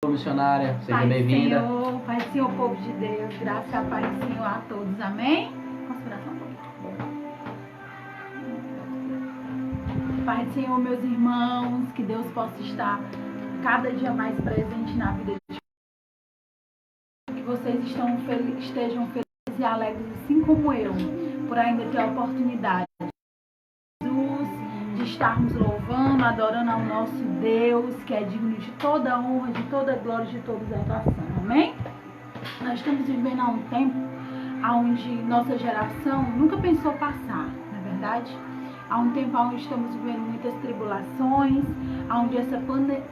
Missionária, seja Pai bem-vinda. Senhor, Pai Senhor, povo de Deus, graça e a paz do Senhor a todos, amém? Conspiração. Pai Senhor, meus irmãos, que Deus possa estar cada dia mais presente na vida de que vocês estejam felizes e alegres, assim como eu, por ainda ter a oportunidade de estarmos louvando, adorando ao nosso Deus, que é digno de toda honra, de toda glória, de toda exaltação, amém? Nós estamos vivendo há um tempo onde nossa geração nunca pensou passar, não é verdade? Há um tempo onde estamos vivendo muitas tribulações, onde essa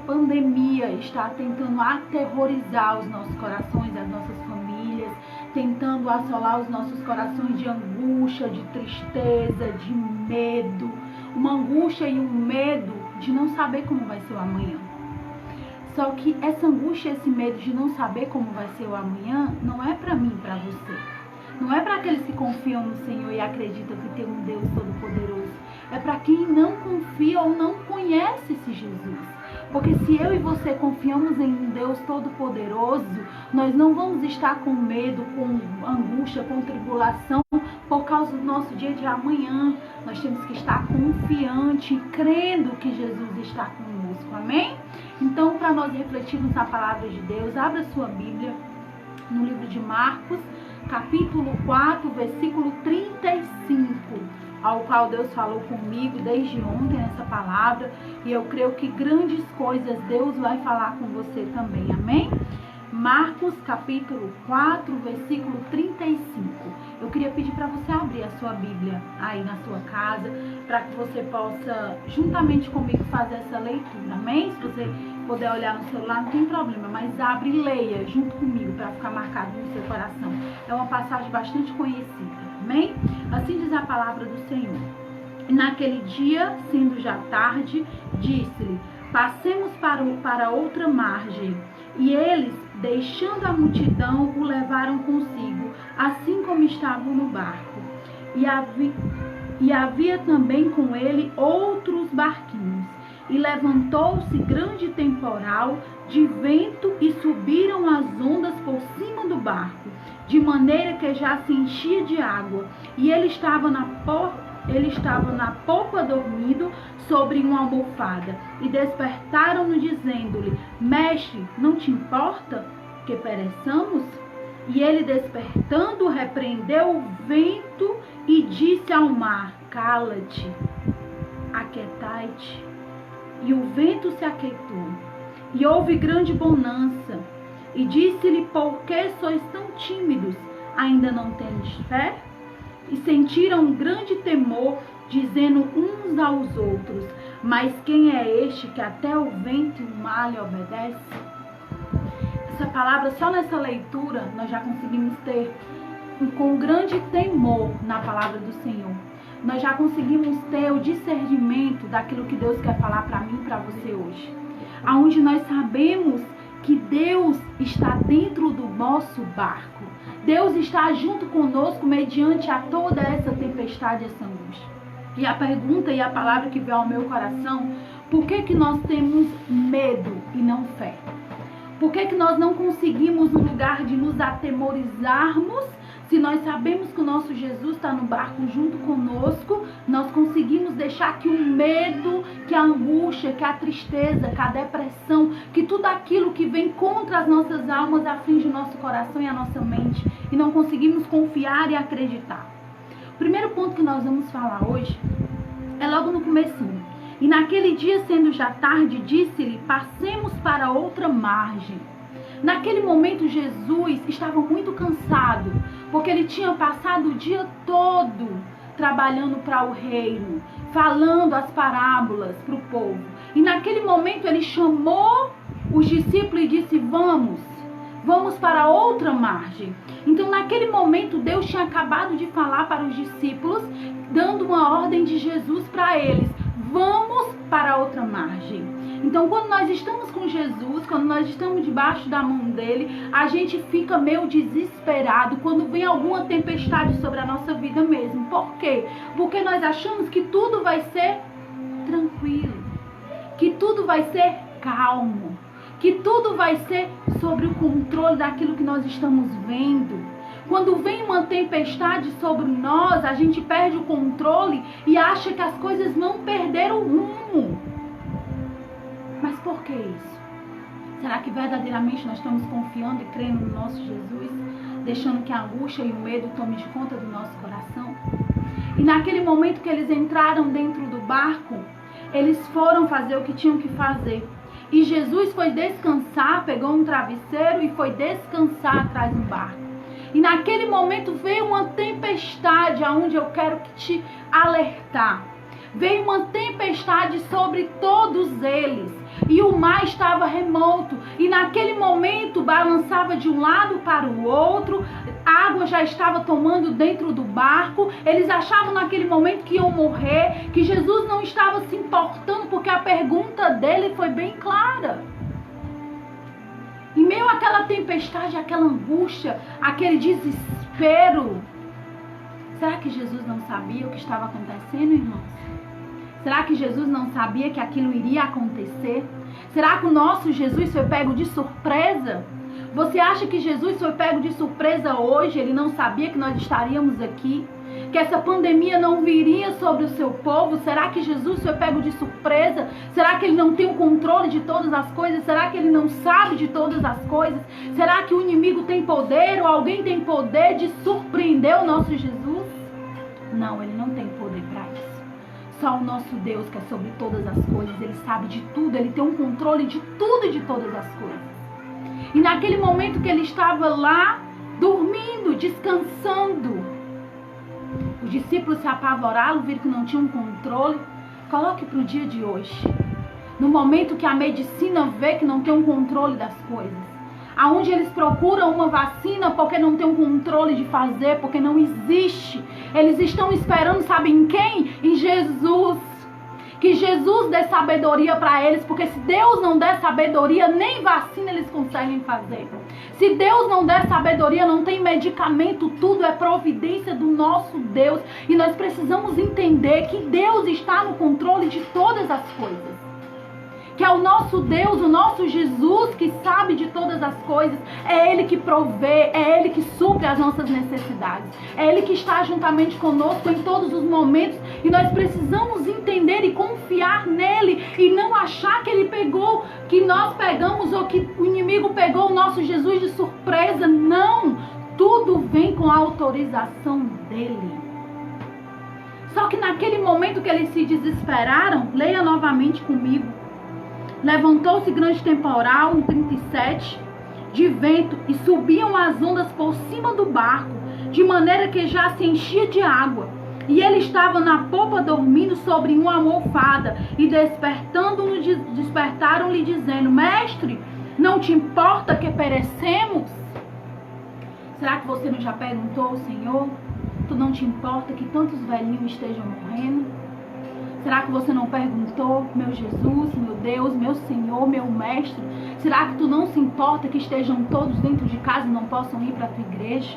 pandemia está tentando aterrorizar os nossos corações, as nossas famílias, tentando assolar os nossos corações de angústia, de tristeza, de medo, uma angústia e um medo de não saber como vai ser o amanhã. Só que essa angústia, esse medo de não saber como vai ser o amanhã, não é para mim e para você. Não é para aqueles que confiam no Senhor e acreditam que tem um Deus Todo-Poderoso. É para quem não confia ou não conhece esse Jesus. Porque se eu e você confiamos em um Deus Todo-Poderoso, nós não vamos estar com medo, com angústia, com tribulação por causa do nosso dia de amanhã. Nós temos que estar confiante, crendo que Jesus está conosco. Amém? Então, para nós refletirmos na palavra de Deus, abra sua Bíblia no livro de Marcos, capítulo 4, versículo 35, ao qual Deus falou comigo desde ontem nessa palavra, e eu creio que grandes coisas Deus vai falar com você também, amém? Marcos, capítulo 4, versículo 35. Eu queria pedir para você abrir a sua Bíblia aí na sua casa, para que você possa, juntamente comigo, fazer essa leitura, amém? Se você puder olhar no celular, não tem problema, mas abre e leia junto comigo, para ficar marcado no seu coração. É uma passagem bastante conhecida, amém? Assim diz a palavra do Senhor. E naquele dia, sendo já tarde, disse-lhe: passemos para outra margem. E eles, deixando a multidão, o levaram consigo, assim como estavam no barco. E havia também com ele outros barquinhos. E levantou-se grande temporal de vento e subiram as ondas por cima do barco, de maneira que já se enchia de água. E ele estava na popa dormindo sobre uma almofada. E despertaram-no dizendo-lhe: Mestre, não te importa que pereçamos? E ele, despertando, repreendeu o vento e disse ao mar: Cala-te, aquietai-te. E o vento se aquietou. E houve grande bonança. E disse-lhe: Por que sois tão tímidos? Ainda não tendes fé? E sentiram um grande temor, dizendo uns aos outros: Mas quem é este que até o vento e o mar lhe obedece? Essa palavra, só nessa leitura, nós já conseguimos ter com grande temor na palavra do Senhor. Nós já conseguimos ter o discernimento daquilo que Deus quer falar para mim e para você hoje. Aonde nós sabemos que Deus está dentro do nosso barco. Deus está junto conosco mediante a toda essa tempestade, essa angústia. E a pergunta e a palavra que veio ao meu coração: por que nós temos medo e não fé? Por que nós não conseguimos, no lugar de nos atemorizarmos, se nós sabemos que o nosso Jesus está no barco junto conosco, nós conseguimos deixar que o medo, que a angústia, que a tristeza, que a depressão, que tudo aquilo que vem contra as nossas almas aflige o nosso coração e a nossa mente, e não conseguimos confiar e acreditar? O primeiro ponto que nós vamos falar hoje é logo no comecinho. E naquele dia, sendo já tarde, disse-lhe: passemos para outra margem. Naquele momento, Jesus estava muito cansado, porque ele tinha passado o dia todo trabalhando para o reino, falando as parábolas para o povo. E naquele momento ele chamou os discípulos e disse: vamos para outra margem. Então naquele momento Deus tinha acabado de falar para os discípulos, dando uma ordem de Jesus para eles: vamos para outra margem. Então, quando nós estamos com Jesus, quando nós estamos debaixo da mão dele, a gente fica meio desesperado quando vem alguma tempestade sobre a nossa vida mesmo. Por quê? Porque nós achamos que tudo vai ser tranquilo, que tudo vai ser calmo, que tudo vai ser sobre o controle daquilo que nós estamos vendo. Quando vem uma tempestade sobre nós, a gente perde o controle e acha que as coisas não perderam o rumo. Mas por que isso? Será que verdadeiramente nós estamos confiando e crendo no nosso Jesus, deixando que a angústia e o medo tomem de conta do nosso coração? E naquele momento que eles entraram dentro do barco, eles foram fazer o que tinham que fazer. E Jesus foi descansar, pegou um travesseiro e foi descansar atrás do barco. E naquele momento veio uma tempestade, aonde eu quero te alertar. Veio uma tempestade sobre todos eles. E o mar estava remoto. E naquele momento balançava de um lado para o outro. A água já estava tomando dentro do barco. Eles achavam naquele momento que iam morrer. Que Jesus não estava se importando, porque a pergunta dele foi bem clara. Em meio àquela tempestade, aquela angústia, aquele desespero. Será que Jesus não sabia o que estava acontecendo, irmãos? Será que Jesus não sabia que aquilo iria acontecer? Será que o nosso Jesus foi pego de surpresa? Você acha que Jesus foi pego de surpresa hoje? Ele não sabia que nós estaríamos aqui? Que essa pandemia não viria sobre o seu povo? Será que Jesus foi pego de surpresa? Será que ele não tem o controle de todas as coisas? Será que ele não sabe de todas as coisas? Será que o inimigo tem poder ou alguém tem poder de surpreender o nosso Jesus? Não, ele não tem poder para isso. Só o nosso Deus, que é sobre todas as coisas, ele sabe de tudo, ele tem um controle de tudo e de todas as coisas. E naquele momento que ele estava lá, dormindo, descansando, os discípulos se apavoraram, viram que não tinham controle. Coloque para o dia de hoje. No momento que a medicina vê que não tem um controle das coisas. Aonde eles procuram uma vacina porque não tem um controle de fazer, porque não existe. Eles estão esperando, sabe em quem? Em Jesus. Que Jesus dê sabedoria para eles, porque se Deus não der sabedoria, nem vacina eles conseguem fazer. Se Deus não der sabedoria, não tem medicamento, tudo é providência do nosso Deus. E nós precisamos entender que Deus está no controle de todas as coisas. Que é o nosso Deus, o nosso Jesus que sabe de todas as coisas. É Ele que provê, é Ele que supre as nossas necessidades. É Ele que está juntamente conosco em todos os momentos. E nós precisamos entender e confiar nele. E não achar que Ele pegou, que nós pegamos ou que o inimigo pegou o nosso Jesus de surpresa. Não! Tudo vem com a autorização dele. Só que naquele momento que eles se desesperaram, leia novamente comigo. Levantou-se grande temporal, no 37, de vento, e subiam as ondas por cima do barco, de maneira que já se enchia de água. E ele estava na popa dormindo sobre uma almofada, e despertaram-lhe dizendo: Mestre, não te importa que perecemos? Será que você não já perguntou, Senhor? Tu não te importa que tantos velhinhos estejam morrendo? Será que você não perguntou, meu Jesus, meu Deus, meu Senhor, meu Mestre? Será que tu não se importa que estejam todos dentro de casa e não possam ir para a tua igreja?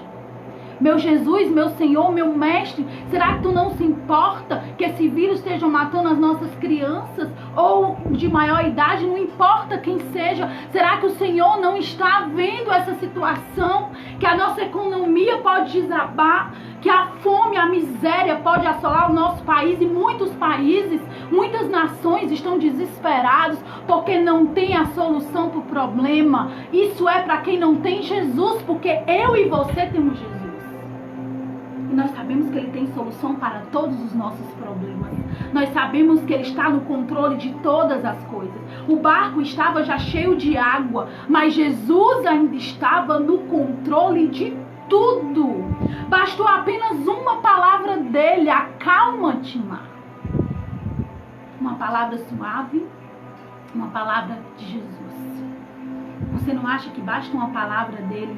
Meu Jesus, meu Senhor, meu Mestre, será que tu não se importa que esse vírus esteja matando as nossas crianças ou de maior idade, não importa quem seja? Será que o Senhor não está vendo essa situação? Que a nossa economia pode desabar, que a fome, a miséria pode assolar o nosso país e muitos países, muitas nações estão desesperados porque não tem a solução para o problema. Isso é para quem não tem Jesus, porque eu e você temos Jesus. E nós sabemos que Ele tem solução para todos os nossos problemas. Nós sabemos que Ele está no controle de todas as coisas. O barco estava já cheio de água, mas Jesus ainda estava no controle de tudo. Bastou apenas uma palavra dele: acalma-te, mar. Uma palavra suave, uma palavra de Jesus. Você não acha que basta uma palavra dele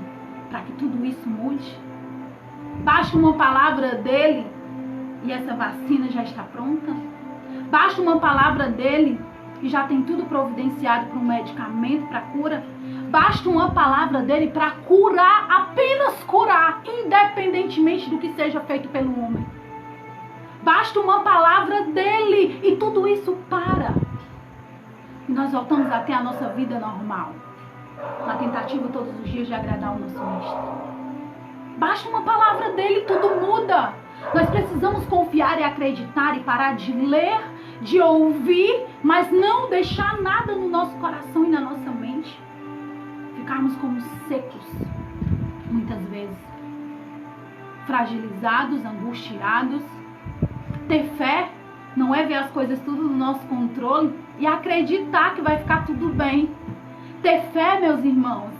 para que tudo isso mude? Basta uma palavra dele e essa vacina já está pronta? Basta uma palavra dele e já tem tudo providenciado para um medicamento, para cura? Basta uma palavra dele para curar, apenas curar, independentemente do que seja feito pelo homem. Basta uma palavra dele e tudo isso para. E nós voltamos a ter a nossa vida normal, na tentativa todos os dias de agradar o nosso mestre. Basta uma palavra dele, tudo muda. Nós precisamos confiar e acreditar e parar de ler, de ouvir, mas não deixar nada no nosso coração e na nossa mente. Ficarmos como secos, muitas vezes. Fragilizados, angustiados. Ter fé não é ver as coisas tudo no nosso controle e acreditar que vai ficar tudo bem. Ter fé, meus irmãos,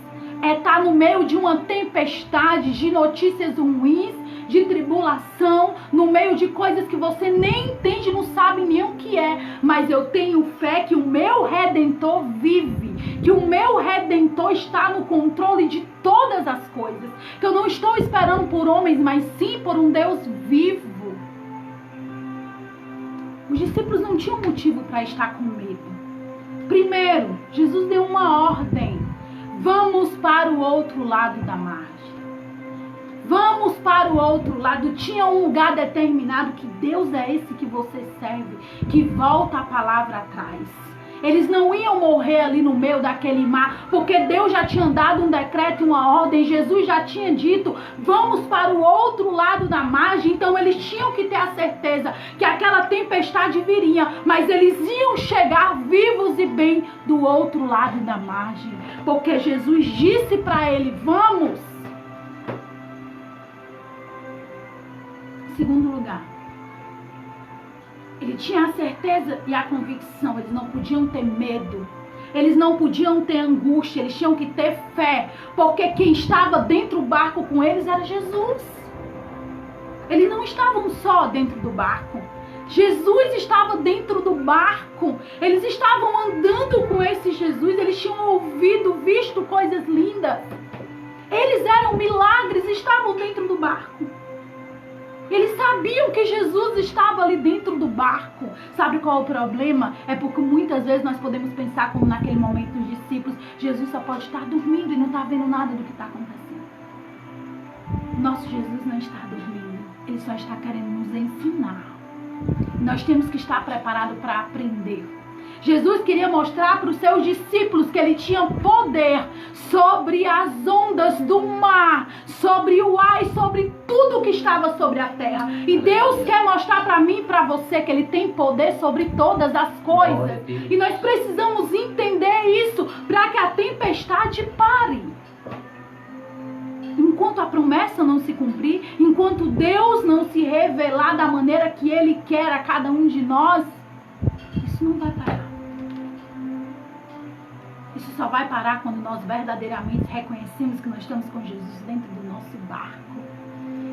é estar no meio de uma tempestade, de notícias ruins, de tribulação, no meio de coisas que você nem entende, não sabe nem o que é. Mas eu tenho fé que o meu Redentor vive, que o meu Redentor está no controle de todas as coisas. Que eu não estou esperando por homens, mas sim por um Deus vivo. Os discípulos não tinham motivo para estar com medo. Primeiro, Jesus deu uma ordem. Vamos para o outro lado da margem. Vamos para o outro lado. Tinha um lugar determinado. Que Deus é esse que você serve, que volta a palavra atrás. Eles não iam morrer ali no meio daquele mar, porque Deus já tinha dado um decreto, uma ordem. Jesus já tinha dito, vamos para o outro lado da margem. Então eles tinham que ter a certeza que aquela tempestade viria, mas eles iam chegar vivos e bem do outro lado da margem, porque Jesus disse para ele, vamos. Segundo lugar, ele tinha a certeza e a convicção. Eles não podiam ter medo. Eles não podiam ter angústia. Eles tinham que ter fé. Porque quem estava dentro do barco com eles era Jesus. Eles não estavam só dentro do barco. Jesus estava dentro do barco. Eles estavam andando com esse Jesus. Eles tinham ouvido, visto coisas lindas. Eles eram milagres, estavam dentro do barco. Eles sabiam que Jesus estava ali dentro do barco. Sabe qual é o problema? É porque muitas vezes nós podemos pensar como naquele momento os discípulos, Jesus só pode estar dormindo e não está vendo nada do que está acontecendo. Nosso Jesus não está dormindo. Ele só está querendo nos ensinar. Nós temos que estar preparados para aprender. Jesus queria mostrar para os seus discípulos que ele tinha poder sobre as ondas do mar, sobre o ar e sobre tudo que estava sobre a terra. E Deus quer mostrar para mim e para você que ele tem poder sobre todas as coisas. E nós precisamos entender isso para que a tempestade pare. Enquanto a promessa não se cumprir, enquanto Deus não se revelar da maneira que ele quer a cada um de nós, isso não vai parar. Isso só vai parar quando nós verdadeiramente reconhecemos que nós estamos com Jesus dentro do nosso barco.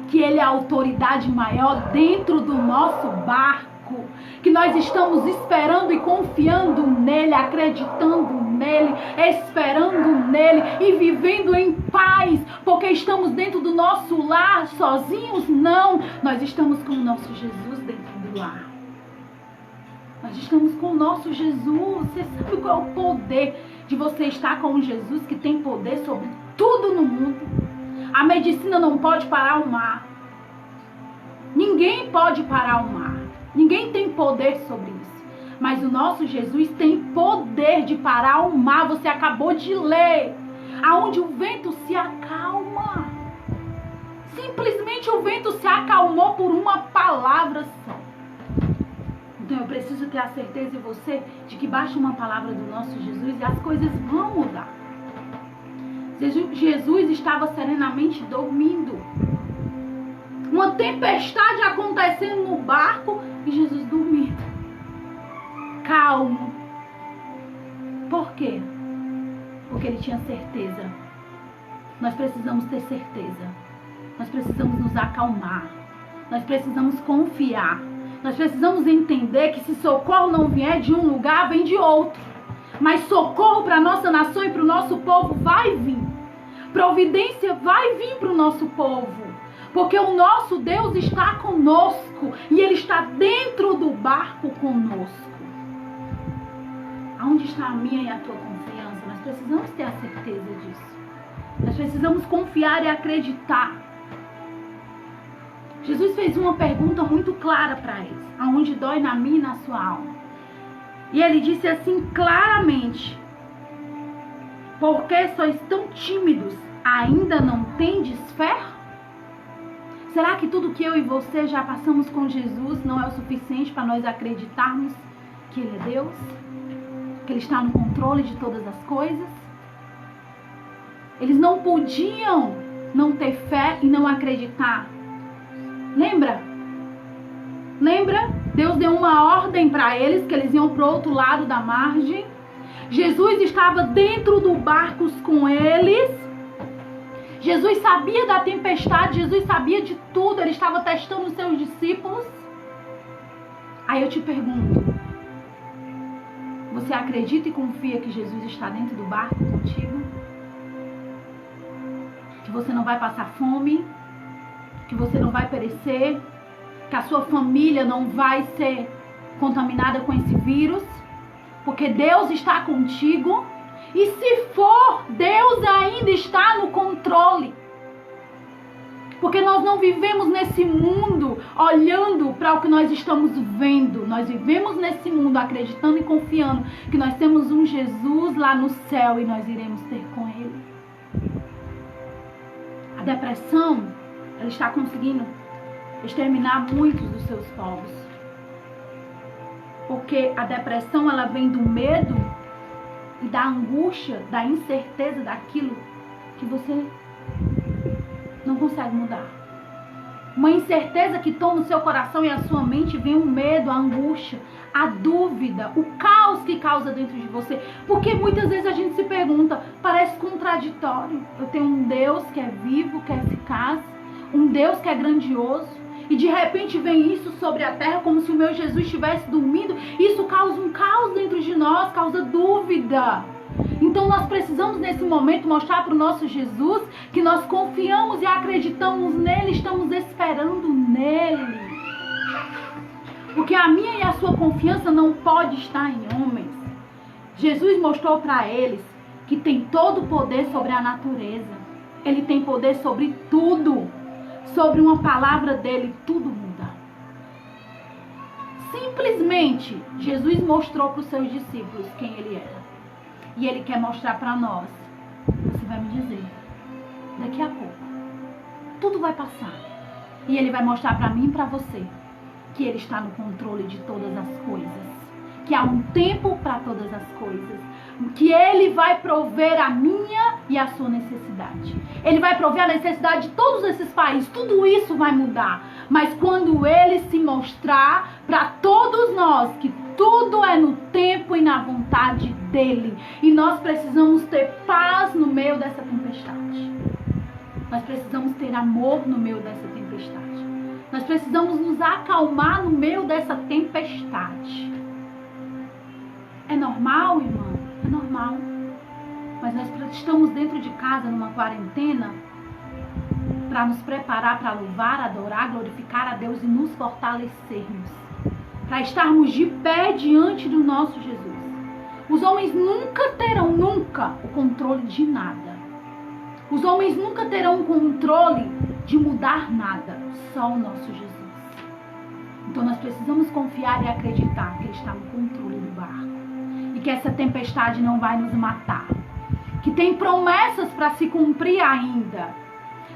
Que ele é a autoridade maior dentro do nosso barco. Que nós estamos esperando e confiando nele, acreditando nele, esperando nele e vivendo em paz. Porque estamos dentro do nosso lar sozinhos? Não. Nós estamos com o nosso Jesus dentro do lar. Nós estamos com o nosso Jesus. Você sabe qual é o poder de você estar com Jesus que tem poder sobre tudo no mundo? A medicina não pode parar o mar. Ninguém pode parar o mar. Ninguém tem poder sobre isso. Mas o nosso Jesus tem poder de parar o mar. Você acabou de ler. Aonde o vento se acalma. Simplesmente o vento se acalmou por uma palavra só. Então eu preciso ter a certeza em você de que basta uma palavra do nosso Jesus e as coisas vão mudar. Jesus estava serenamente dormindo. Uma tempestade acontecendo no barco e Jesus dormindo. Calmo. Por quê? Porque ele tinha certeza. Nós precisamos ter certeza. Nós precisamos nos acalmar. Nós precisamos confiar. Nós precisamos entender que se socorro não vier de um lugar, vem de outro. Mas socorro para a nossa nação e para o nosso povo vai vir. Providência vai vir para o nosso povo. Porque o nosso Deus está conosco. E ele está dentro do barco conosco. Aonde está a minha e a tua confiança? Nós precisamos ter a certeza disso. Nós precisamos confiar e acreditar. Jesus fez uma pergunta muito clara para eles. Aonde dói na minha e na sua alma? E ele disse assim claramente: por que sois tão tímidos? Ainda não tendes fé? Será que tudo que eu e você já passamos com Jesus não é o suficiente para nós acreditarmos que Ele é Deus? Que Ele está no controle de todas as coisas? Eles não podiam não ter fé e não acreditar. Lembra? Deus deu uma ordem para eles, que eles iam para o outro lado da margem. Jesus estava dentro do barco com eles. Jesus sabia da tempestade, Jesus sabia de tudo, ele estava testando os seus discípulos. Aí eu te pergunto, você acredita e confia que Jesus está dentro do barco contigo? Que você não vai passar fome, que você não vai perecer, que a sua família não vai ser contaminada com esse vírus, porque Deus está contigo. E se for, Deus ainda está no controle. Porque nós não vivemos nesse mundo olhando para o que nós estamos vendo. Nós vivemos nesse mundo acreditando e confiando que nós temos um Jesus lá no céu e nós iremos ter com Ele. A depressão, ela está conseguindo exterminar muitos dos seus povos. Porque a depressão, ela vem do medo e da angústia, da incerteza daquilo que você não consegue mudar. Uma incerteza que toma o seu coração e a sua mente, vem o medo, a angústia, a dúvida, o caos que causa dentro de você. Porque muitas vezes a gente se pergunta, parece contraditório. Eu tenho um Deus que é vivo, que é eficaz, um Deus que é grandioso, e de repente vem isso sobre a terra como se o meu Jesus estivesse dormindo. Isso causa um caos dentro de nós, causa dúvida. Então nós precisamos nesse momento mostrar para o nosso Jesus que nós confiamos e acreditamos nele, estamos esperando nele. Porque a minha e a sua confiança não pode estar em homens. Jesus mostrou para eles que tem todo o poder sobre a natureza. Ele tem poder sobre tudo. Sobre uma palavra dele, tudo muda. Simplesmente, Jesus mostrou para os seus discípulos quem ele era. E ele quer mostrar para nós. Você vai me dizer, daqui a pouco, tudo vai passar. E ele vai mostrar para mim e para você que ele está no controle de todas as coisas. Que há um tempo para todas as coisas. Que ele vai prover a minha e a sua necessidade. Ele vai prover a necessidade de todos esses países. Tudo isso vai mudar. Mas quando ele se mostrar para todos nós que tudo é no tempo e na vontade dele. E nós precisamos ter paz no meio dessa tempestade. Nós precisamos ter amor no meio dessa tempestade. Nós precisamos nos acalmar no meio dessa tempestade. É normal, irmã? É normal. Mas nós estamos dentro de casa numa quarentena para nos preparar para louvar, adorar, glorificar a Deus e nos fortalecermos. Para estarmos de pé diante do nosso Jesus. Os homens nunca terão, o controle de nada. Os homens nunca terão o controle de mudar nada. Só o nosso Jesus. Então nós precisamos confiar e acreditar que Ele está no controle do barco. E que essa tempestade não vai nos matar. Que tem promessas para se cumprir ainda.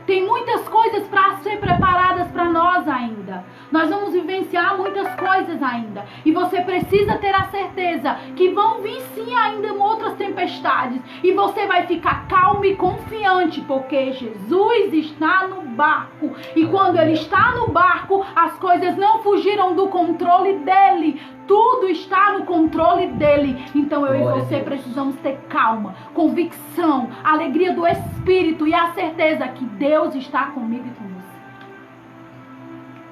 Tem muitas coisas para ser preparadas para nós ainda. Nós vamos vivenciar muitas coisas ainda. E você precisa ter a certeza que vão vir sim ainda outras tempestades. E você vai ficar calmo e confiante, porque Jesus está no barco. E quando Ele está no barco, as coisas não fugiram do controle dEle. Tudo está no controle dEle. Então eu e você precisamos ter calma, convicção, alegria do Espírito e a certeza que Deus está comigo e com você.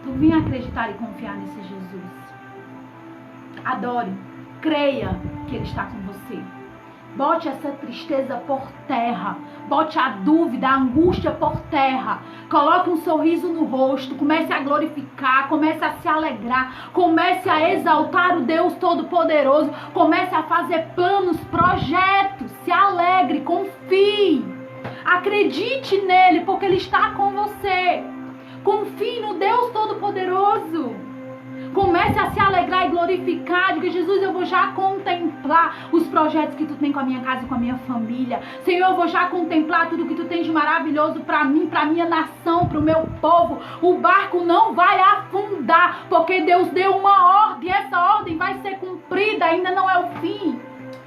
Então venha acreditar e confiar nesse Jesus. Adore, creia que Ele está com você. Bote essa tristeza por terra. Bote a dúvida, a angústia por terra. Coloque um sorriso no rosto. Comece a glorificar. Comece a se alegrar. Comece a exaltar o Deus Todo-Poderoso. Comece a fazer planos, projetos. Se alegre, confie. Acredite nele, porque Ele está com você. Confie no Deus Todo-Poderoso. Comece a se alegrar e glorificar. Diga: Jesus, eu vou já contemplar os projetos que tu tem com a minha casa e com a minha família. Senhor, eu vou já contemplar tudo que tu tens de maravilhoso para mim, para minha nação, para o meu povo. O barco não vai afundar, porque Deus deu uma ordem. Essa ordem vai ser cumprida, ainda não é o fim.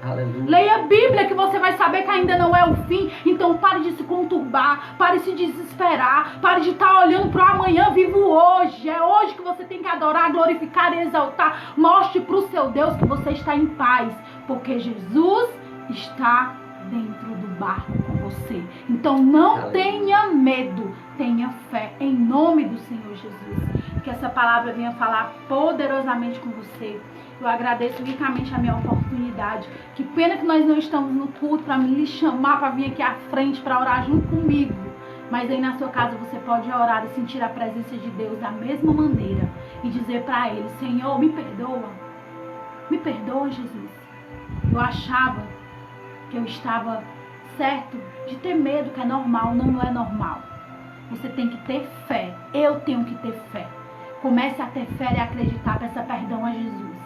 Aleluia. Leia a Bíblia que você vai saber que ainda não é o fim. Então pare de se conturbar, pare de se desesperar, pare de estar olhando para o amanhã. Vivo hoje. É hoje que você tem que adorar, glorificar e exaltar. Mostre para o seu Deus que você está em paz, porque Jesus está dentro do barco com você. Então não tenha medo, tenha fé em nome do Senhor Jesus. Que essa palavra venha falar poderosamente com você. Eu agradeço ricamente a minha oportunidade. Que pena que nós não estamos no culto para me chamar para vir aqui à frente para orar junto comigo. Mas aí na sua casa você pode orar e sentir a presença de Deus da mesma maneira. E dizer para Ele: Senhor, me perdoa. Me perdoa, Jesus. Eu achava que eu estava certo de ter medo, que é normal. Não, não é normal. Você tem que ter fé. Eu tenho que ter fé. Comece a ter fé e acreditar. Peça perdão a Jesus.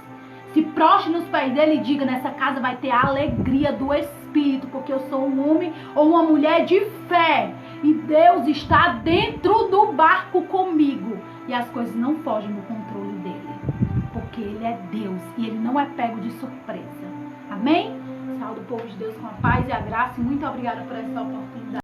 Se prostre nos pés dele e diga: nessa casa vai ter a alegria do Espírito, porque eu sou um homem ou uma mulher de fé. E Deus está dentro do barco comigo. E as coisas não fogem do controle dele. Porque ele é Deus e ele não é pego de surpresa. Amém? Saúde o povo de Deus com a paz e a graça. E muito obrigada por essa oportunidade.